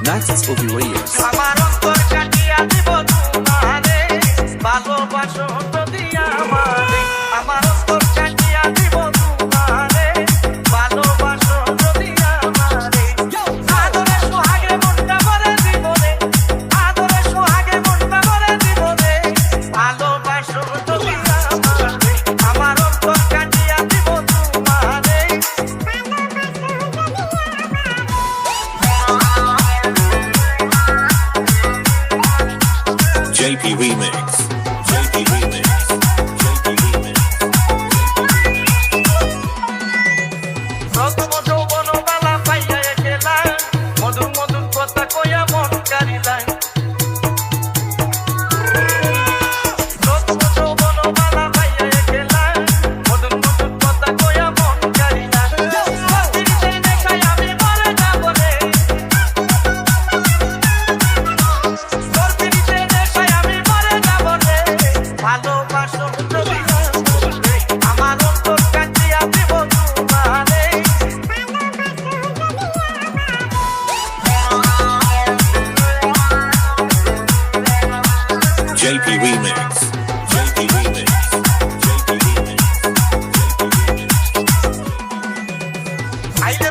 Naxis Ovi Reyes. আমার অন্তর কাটিয়া দিব তোমারে ভালোবাসো যদি আমারে আমার অন্তর কাটিয়া দিব তোমারে ভালোবাসো যদি আমারে আদরে সোহাগে মনটা ভরে দিব রে আদরে সোহাগে মনটা ভরে দিব রে ভালোবাসো যদি আমারে আমার অন্তর কাটিয়া দিব তোমারে JP Remix. JP Remix. JP Remix. প্রথম যৌবন বালা পাইয়া গেলা মধুর মধুর কথা কইয়া মন কারিলা প্রথম যৌবন বালা পাইয়া গেলা মধুর মধুর কথা কইয়া মন কারিলা প্রতিদিন দেখাই আমি মরে যাব রে প্রতিদিন দেখাই আমি মরে যাব রে ভালোবাসো যদি আমার অন্তর কাটিয়া দিব তোমারে JP Remix. JP Remix. JP Remix. JP Remix. আইলে